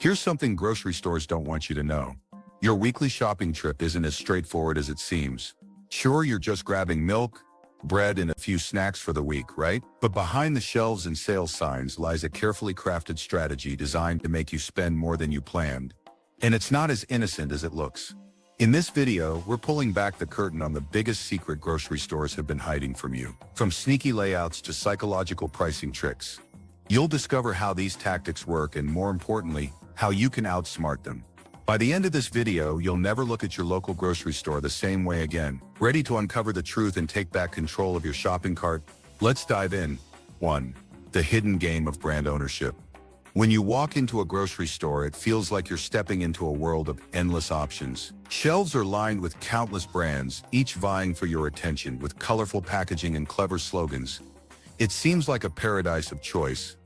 Here's something grocery stores don't want you to know. Your weekly shopping trip isn't as straightforward as it seems. Sure, you're just grabbing milk, bread, and a few snacks for the week, right? But behind the shelves and sales signs lies a carefully crafted strategy designed to make you spend more than you planned. And it's not as innocent as it looks. In this video, we're pulling back the curtain on the biggest secret grocery stores have been hiding from you. From sneaky layouts to psychological pricing tricks. You'll discover how these tactics work and, more importantly, how you can outsmart them. By the end of this video, you'll never look at your local grocery store the same way again. Ready to uncover the truth and take back control of your shopping cart? Let's dive in. 1. The hidden game of brand ownership. When you walk into a grocery store, it feels like you're stepping into a world of endless options. Shelves are lined with countless brands, each vying for your attention with colorful packaging and clever slogans. It seems like a paradise of choice,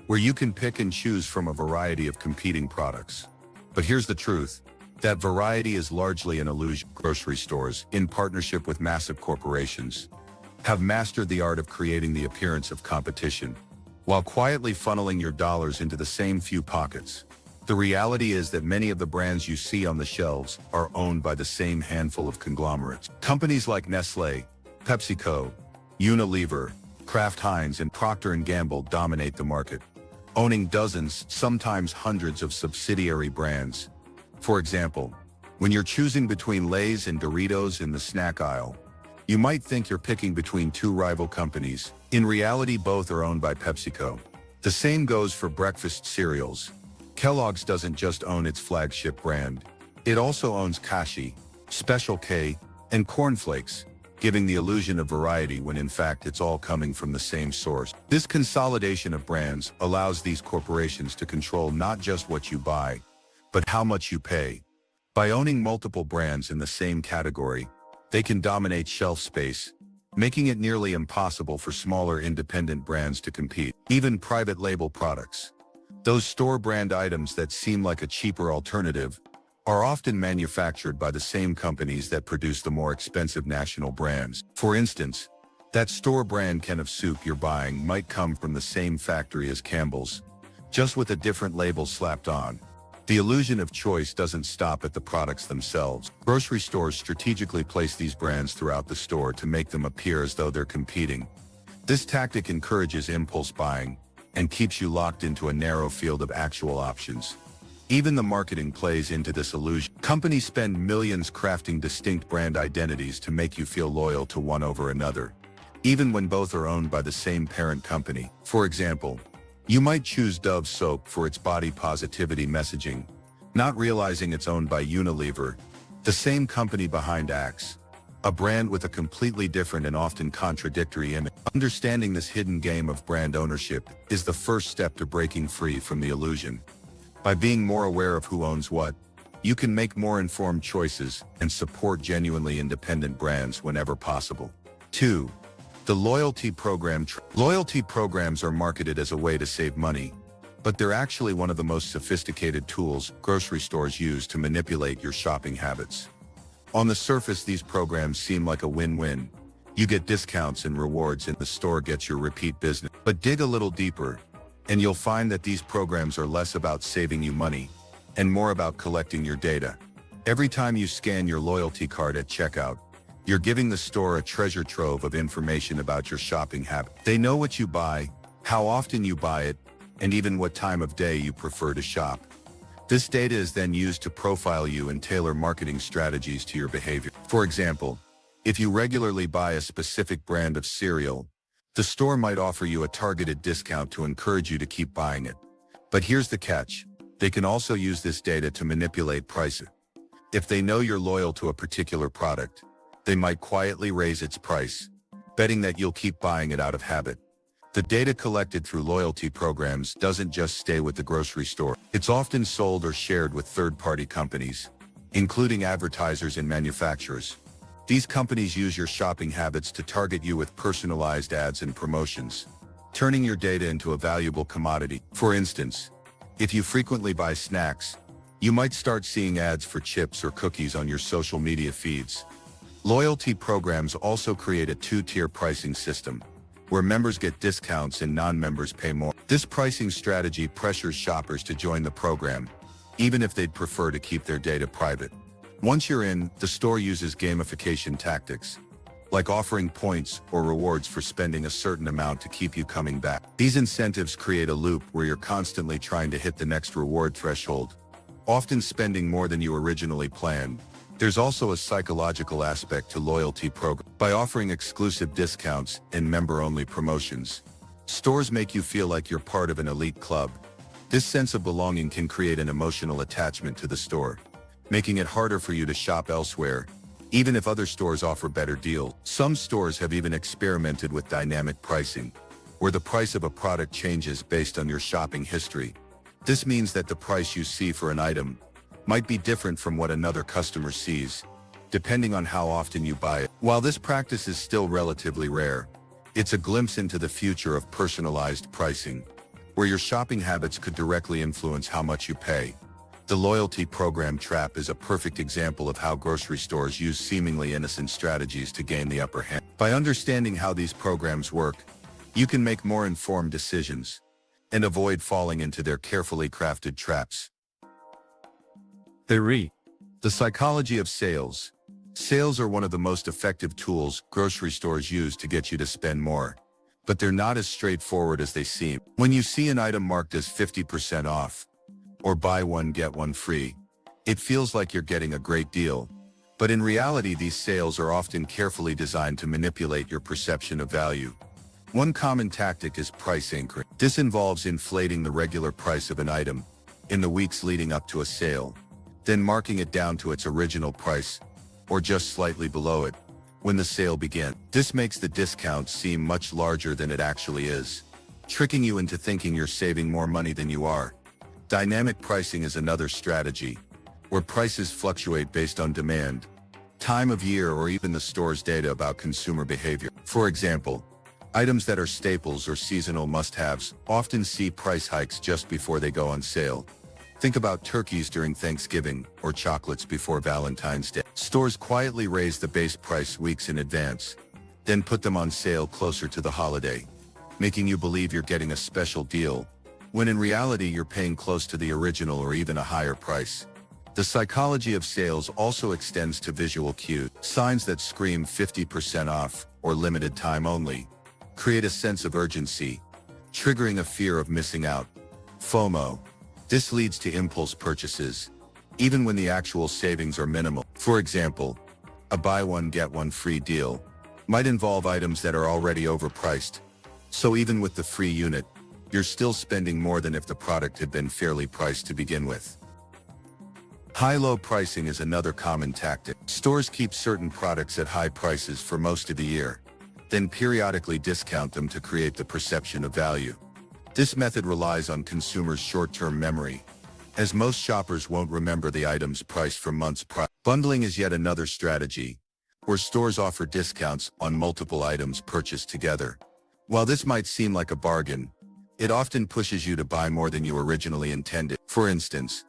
where you can pick and choose from a variety of competing products. But here's the truth. That variety is largely an illusion. Grocery stores, in partnership with massive corporations, have mastered the art of creating the appearance of competition, while quietly funneling your dollars into the same few pockets. The reality is that many of the brands you see on the shelves are owned by the same handful of conglomerates. Companies like Nestlé, PepsiCo, Unilever, Kraft Heinz, and Procter & Gamble dominate the market, owning dozens, sometimes hundreds of subsidiary brands. For example, when you're choosing between Lay's and Doritos in the snack aisle, you might think you're picking between two rival companies. In reality, both are owned by PepsiCo. The same goes for breakfast cereals. Kellogg's doesn't just own its flagship brand. It also owns Kashi, Special K, and Corn Flakes, giving the illusion of variety when in fact it's all coming from the same source. This consolidation of brands allows these corporations to control not just what you buy, but how much you pay. By owning multiple brands in the same category, they can dominate shelf space, making it nearly impossible for smaller independent brands to compete. Even private label products, those store brand items that seem like a cheaper alternative, are often manufactured by the same companies that produce the more expensive national brands. For instance, that store brand can of soup you're buying might come from the same factory as Campbell's, just with a different label slapped on. The illusion of choice doesn't stop at the products themselves. Grocery stores strategically place these brands throughout the store to make them appear as though they're competing. This tactic encourages impulse buying and keeps you locked into a narrow field of actual options. Even the marketing plays into this illusion. Companies spend millions crafting distinct brand identities to make you feel loyal to one over another, even when both are owned by the same parent company. For example, you might choose Dove soap for its body positivity messaging, not realizing it's owned by Unilever, the same company behind Axe, a brand with a completely different and often contradictory image. Understanding this hidden game of brand ownership is the first step to breaking free from the illusion. By being more aware of who owns what, you can make more informed choices and support genuinely independent brands whenever possible. 2. The loyalty program. Loyalty programs are marketed as a way to save money, but they're actually one of the most sophisticated tools grocery stores use to manipulate your shopping habits. On the surface, these programs seem like a win-win. You get discounts and rewards and the store gets your repeat business. But dig a little deeper, and you'll find that these programs are less about saving you money and more about collecting your data. Every time you scan your loyalty card at checkout, you're giving the store a treasure trove of information about your shopping habits. They know what you buy, how often you buy it, and even what time of day you prefer to shop. This data is then used to profile you and tailor marketing strategies to your behavior. For example, if you regularly buy a specific brand of cereal, the store might offer you a targeted discount to encourage you to keep buying it. But here's the catch. They can also use this data to manipulate prices. If they know you're loyal to a particular product, they might quietly raise its price, betting that you'll keep buying it out of habit. The data collected through loyalty programs doesn't just stay with the grocery store. It's often sold or shared with third-party companies, including advertisers and manufacturers. These companies use your shopping habits to target you with personalized ads and promotions, turning your data into a valuable commodity. For instance, if you frequently buy snacks, you might start seeing ads for chips or cookies on your social media feeds. Loyalty programs also create a two-tier pricing system, where members get discounts and non-members pay more. This pricing strategy pressures shoppers to join the program, even if they'd prefer to keep their data private. Once you're in, the store uses gamification tactics, like offering points or rewards for spending a certain amount to keep you coming back. These incentives create a loop where you're constantly trying to hit the next reward threshold, often spending more than you originally planned. There's also a psychological aspect to loyalty programs. By offering exclusive discounts and member-only promotions, stores make you feel like you're part of an elite club. This sense of belonging can create an emotional attachment to the store, making it harder for you to shop elsewhere, even if other stores offer better deals. Some stores have even experimented with dynamic pricing, where the price of a product changes based on your shopping history. This means that the price you see for an item might be different from what another customer sees, depending on how often you buy it. While this practice is still relatively rare, it's a glimpse into the future of personalized pricing, where your shopping habits could directly influence how much you pay. The loyalty program trap is a perfect example of how grocery stores use seemingly innocent strategies to gain the upper hand. By understanding how these programs work, you can make more informed decisions and avoid falling into their carefully crafted traps. 3. The psychology of sales. Sales are one of the most effective tools grocery stores use to get you to spend more, but they're not as straightforward as they seem. When you see an item marked as 50% off, or buy one get one free, it feels like you're getting a great deal. But in reality, these sales are often carefully designed to manipulate your perception of value. One common tactic is price anchoring. This involves inflating the regular price of an item in the weeks leading up to a sale, then marking it down to its original price, or just slightly below it, when the sale begins. This makes the discount seem much larger than it actually is, tricking you into thinking you're saving more money than you are. Dynamic pricing is another strategy, where prices fluctuate based on demand, time of year, or even the store's data about consumer behavior. For example, items that are staples or seasonal must-haves often see price hikes just before they go on sale. Think about turkeys during Thanksgiving or chocolates before Valentine's Day. Stores quietly raise the base price weeks in advance, then put them on sale closer to the holiday, making you believe you're getting a special deal, when in reality you're paying close to the original or even a higher price. The psychology of sales also extends to visual cues. Signs that scream 50% off or limited time only create a sense of urgency, triggering a fear of missing out. FOMO. This leads to impulse purchases, even when the actual savings are minimal. For example, a buy one get one free deal might involve items that are already overpriced, so even with the free unit, you're still spending more than if the product had been fairly priced to begin with. High-low pricing is another common tactic. Stores keep certain products at high prices for most of the year, then periodically discount them to create the perception of value. This method relies on consumers' short-term memory, as most shoppers won't remember the items priced for months prior. Bundling is yet another strategy, where stores offer discounts on multiple items purchased together. While this might seem like a bargain, it often pushes you to buy more than you originally intended. For instance,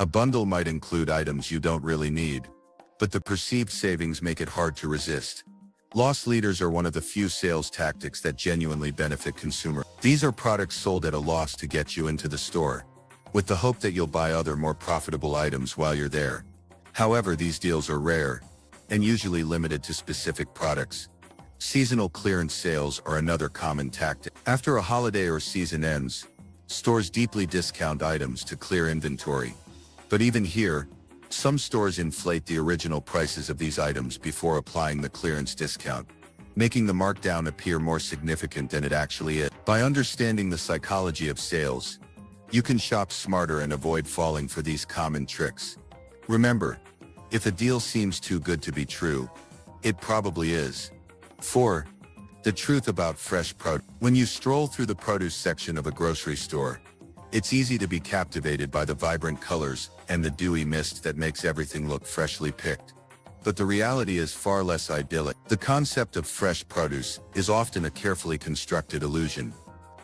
a bundle might include items you don't really need, but the perceived savings make it hard to resist. Loss leaders are one of the few sales tactics that genuinely benefit consumers. These are products sold at a loss to get you into the store, with the hope that you'll buy other more profitable items while you're there. However, these deals are rare, and usually limited to specific products. Seasonal clearance sales are another common tactic. After a holiday or season ends, stores deeply discount items to clear inventory. But even here, some stores inflate the original prices of these items before applying the clearance discount, making the markdown appear more significant than it actually is. By understanding the psychology of sales, you can shop smarter and avoid falling for these common tricks. Remember, if a deal seems too good to be true, it probably is. 4. The truth about fresh produce. When you stroll through the produce section of a grocery store, it's easy to be captivated by the vibrant colors and the dewy mist that makes everything look freshly picked. But the reality is far less idyllic. The concept of fresh produce is often a carefully constructed illusion,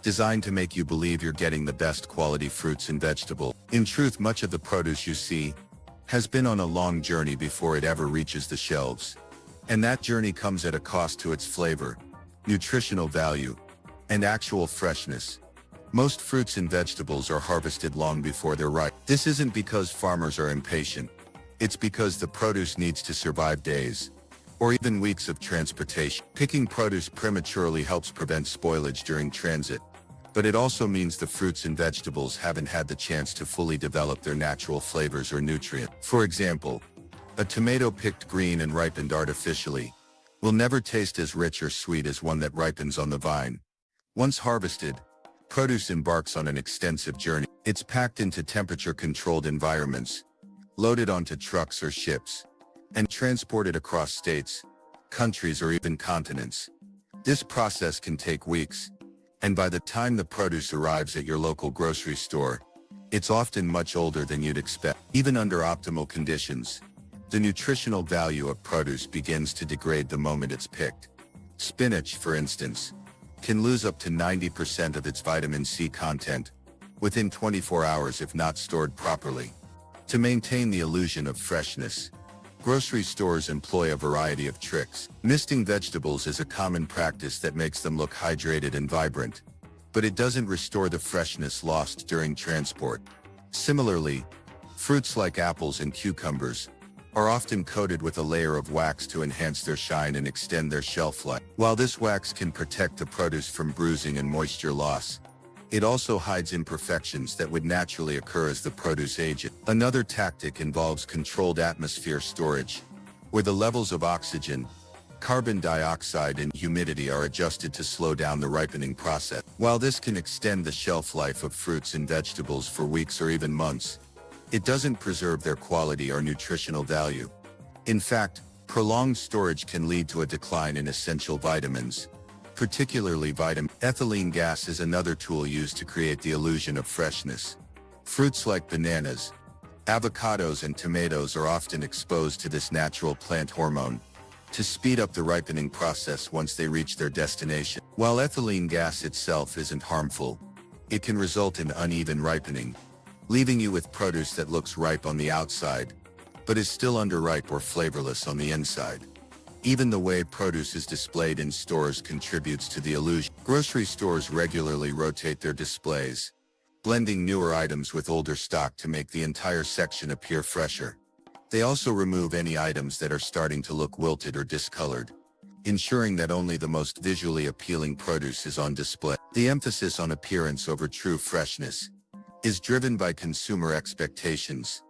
designed to make you believe you're getting the best quality fruits and vegetables. In truth, much of the produce you see has been on a long journey before it ever reaches the shelves. And that journey comes at a cost to its flavor, nutritional value, and actual freshness. Most fruits and vegetables are harvested long before they're ripe. This isn't because farmers are impatient. It's because the produce needs to survive days, or even weeks of transportation. Picking produce prematurely helps prevent spoilage during transit, but it also means the fruits and vegetables haven't had the chance to fully develop their natural flavors or nutrients. For example, a tomato picked green and ripened artificially will never taste as rich or sweet as one that ripens on the vine. Once harvested, produce embarks on an extensive journey. It's packed into temperature-controlled environments, loaded onto trucks or ships, and transported across states, countries, or even continents. This process can take weeks, and by the time the produce arrives at your local grocery store, it's often much older than you'd expect. Even under optimal conditions, the nutritional value of produce begins to degrade the moment it's picked. Spinach, for instance, can lose up to 90% of its vitamin C content within 24 hours if not stored properly. To maintain the illusion of freshness, grocery stores employ a variety of tricks. Misting vegetables is a common practice that makes them look hydrated and vibrant, but it doesn't restore the freshness lost during transport. Similarly, fruits like apples and cucumbers are often coated with a layer of wax to enhance their shine and extend their shelf life. While this wax can protect the produce from bruising and moisture loss, it also hides imperfections that would naturally occur as the produce ages. Another tactic involves controlled atmosphere storage, where the levels of oxygen, carbon dioxide, and humidity are adjusted to slow down the ripening process. While this can extend the shelf life of fruits and vegetables for weeks or even months, it doesn't preserve their quality or nutritional value. In fact, prolonged storage can lead to a decline in essential vitamins, particularly vitamin. Ethylene gas is another tool used to create the illusion of freshness. Fruits like bananas, avocados, and tomatoes are often exposed to this natural plant hormone to speed up the ripening process once they reach their destination. While ethylene gas itself isn't harmful, it can result in uneven ripening, leaving you with produce that looks ripe on the outside, but is still underripe or flavorless on the inside. Even the way produce is displayed in stores contributes to the illusion. Grocery stores regularly rotate their displays, blending newer items with older stock to make the entire section appear fresher. They also remove any items that are starting to look wilted or discolored, ensuring that only the most visually appealing produce is on display. The emphasis on appearance over true freshness is driven by consumer expectations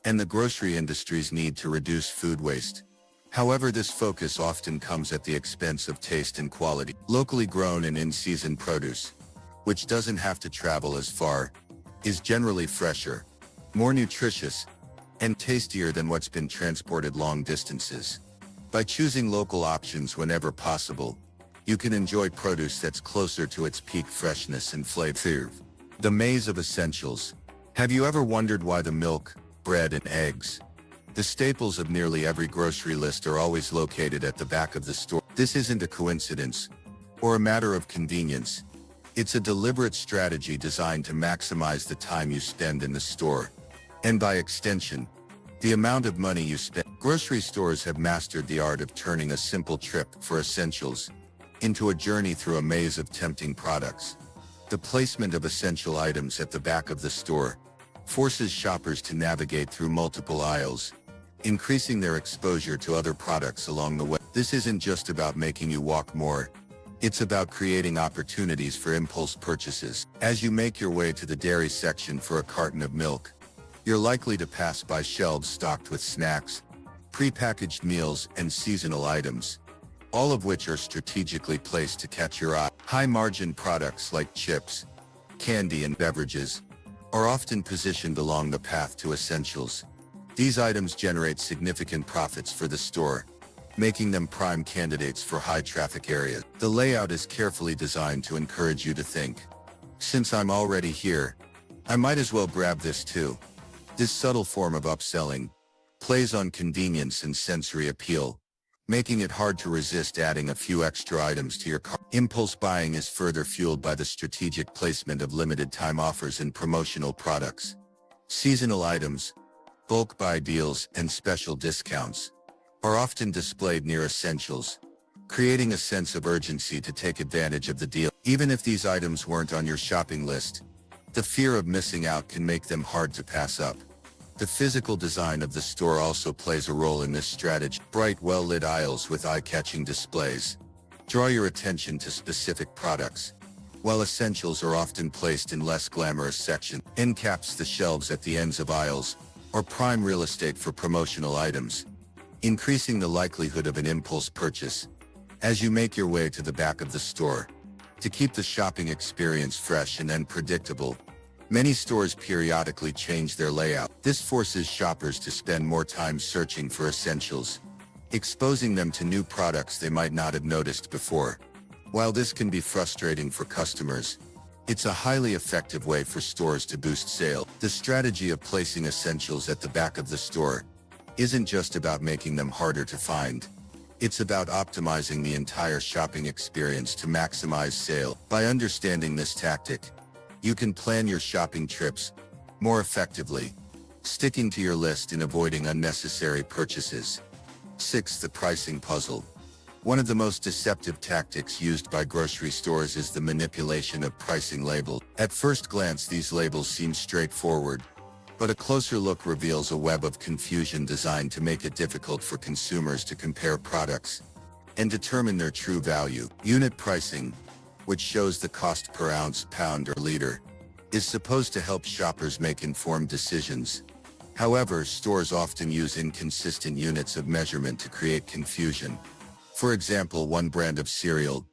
and the grocery industry's need to reduce food waste. However, this focus often comes at the expense of taste and quality. Locally grown and in-season produce, which doesn't have to travel as far, is generally fresher, more nutritious, and tastier than what's been transported long distances. By choosing local options whenever possible, you can enjoy produce that's closer to its peak freshness and flavor. The maze of essentials. Have you ever wondered why the milk, bread, and eggs, the staples of nearly every grocery list, are always located at the back of the store? This isn't a coincidence or a matter of convenience. It's a deliberate strategy designed to maximize the time you spend in the store, and by extension, the amount of money you spend. Grocery stores have mastered the art of turning a simple trip for essentials into a journey through a maze of tempting products. The placement of essential items at the back of the store forces shoppers to navigate through multiple aisles, increasing their exposure to other products along the way. This isn't just about making you walk more. It's about creating opportunities for impulse purchases. As you make your way to the dairy section for a carton of milk, you're likely to pass by shelves stocked with snacks, prepackaged meals, and seasonal items, all of which are strategically placed to catch your eye. High-margin products like chips, candy, and beverages are often positioned along the path to essentials. These items generate significant profits for the store, making them prime candidates for high-traffic areas. The layout is carefully designed to encourage you to think, since I'm already here, I might as well grab this too. This subtle form of upselling plays on convenience and sensory appeal, making it hard to resist adding a few extra items to your cart. Impulse buying is further fueled by the strategic placement of limited-time offers and promotional products. Seasonal items, bulk buy deals, and special discounts are often displayed near essentials, creating a sense of urgency to take advantage of the deal. Even if these items weren't on your shopping list, The fear of missing out can make them hard to pass up. The physical design of the store also plays a role in this strategy. Bright, well-lit aisles with eye-catching displays draw your attention to specific products, while essentials are often placed in less glamorous sections. End caps, the shelves at the ends of aisles, or prime real estate for promotional items, increasing the likelihood of an impulse purchase. As you make your way to the back of the store, to keep the shopping experience fresh and unpredictable, many stores periodically change their layout. This forces shoppers to spend more time searching for essentials, exposing them to new products they might not have noticed before. While this can be frustrating for customers, it's a highly effective way for stores to boost sales. The strategy of placing essentials at the back of the store isn't just about making them harder to find. It's about optimizing the entire shopping experience to maximize sale. By understanding this tactic, you can plan your shopping trips more effectively, sticking to your list and avoiding unnecessary purchases. 6. The pricing puzzle. One of the most deceptive tactics used by grocery stores is the manipulation of pricing labels. At first glance, these labels seem straightforward, but a closer look reveals a web of confusion designed to make it difficult for consumers to compare products and determine their true value. Unit pricing, which shows the cost per ounce, pound, or liter, is supposed to help shoppers make informed decisions. However, stores often use inconsistent units of measurement to create confusion. For example, one brand of cereal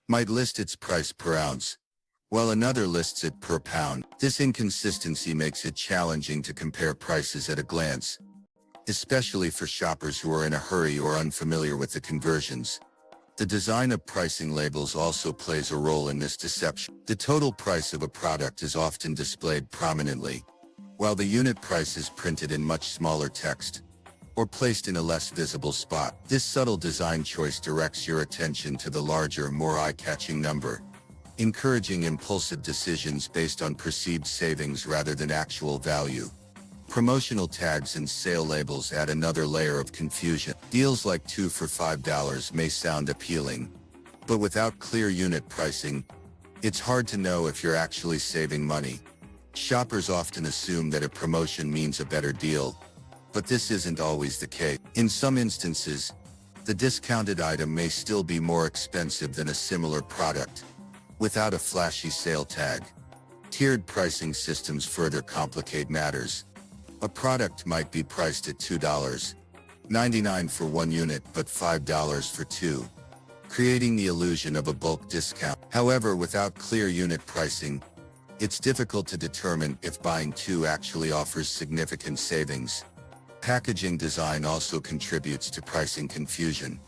might list its price per ounce, while another lists it per pound. This inconsistency makes it challenging to compare prices at a glance, especially for shoppers who are in a hurry or unfamiliar with the conversions. The design of pricing labels also plays a role in this deception. The total price of a product is often displayed prominently, while the unit price is printed in much smaller text or placed in a less visible spot. This subtle design choice directs your attention to the larger, more eye-catching number, encouraging impulsive decisions based on perceived savings rather than actual value. Promotional tags and sale labels add another layer of confusion. Deals like 2 for $5 may sound appealing, but without clear unit pricing, it's hard to know if you're actually saving money. Shoppers often assume that a promotion means a better deal, but this isn't always the case. In some instances, the discounted item may still be more expensive than a similar product without a flashy sale tag. Tiered pricing systems further complicate matters. A product might be priced at $2.99 for one unit but $5 for two, creating the illusion of a bulk discount. However, without clear unit pricing, it's difficult to determine if buying two actually offers significant savings. Packaging design also contributes to pricing confusion.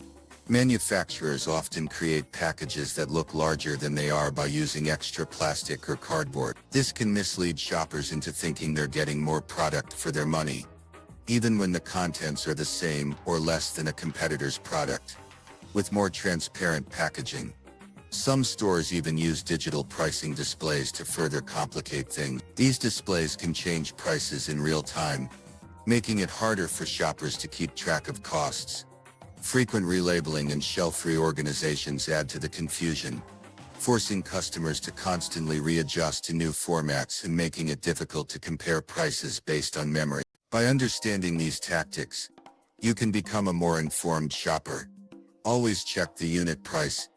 Manufacturers often create packages that look larger than they are by using extra plastic or cardboard. This can mislead shoppers into thinking they're getting more product for their money, even when the contents are the same or less than a competitor's product. With more transparent packaging, some stores even use digital pricing displays to further complicate things. These displays can change prices in real time, making it harder for shoppers to keep track of costs. Frequent relabeling and shelf reorganizations add to the confusion, forcing customers to constantly readjust to new formats and making it difficult to compare prices based on memory. By understanding these tactics, you can become a more informed shopper. Always check the unit price,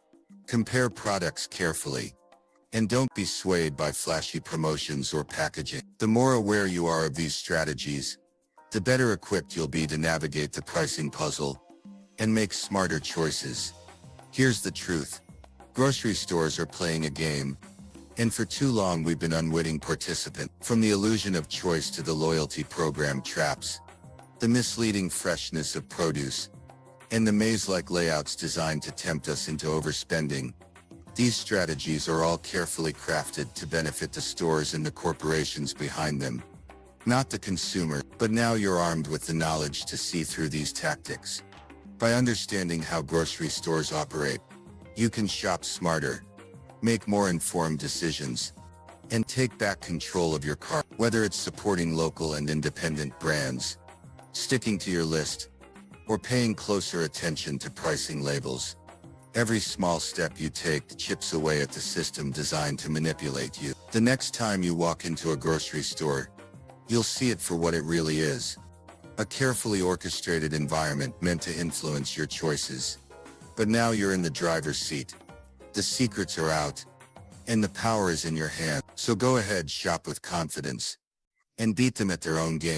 compare products carefully, and don't be swayed by flashy promotions or packaging. The more aware you are of these strategies, the better equipped you'll be to navigate the pricing puzzle and make smarter choices. Here's the truth. Grocery stores are playing a game, and for too long we've been unwitting participants. From the illusion of choice to the loyalty program traps, the misleading freshness of produce, and the maze-like layouts designed to tempt us into overspending, these strategies are all carefully crafted to benefit the stores and the corporations behind them, not the consumer. But now you're armed with the knowledge to see through these tactics. By understanding how grocery stores operate, you can shop smarter, make more informed decisions, and take back control of your cart. Whether it's supporting local and independent brands, sticking to your list, or paying closer attention to pricing labels, every small step you take chips away at the system designed to manipulate you. The next time you walk into a grocery store, you'll see it for what it really is. A carefully orchestrated environment meant to influence your choices. But now you're in the driver's seat. The secrets are out, and the power is in your hand. So go ahead, shop with confidence, and beat them at their own game.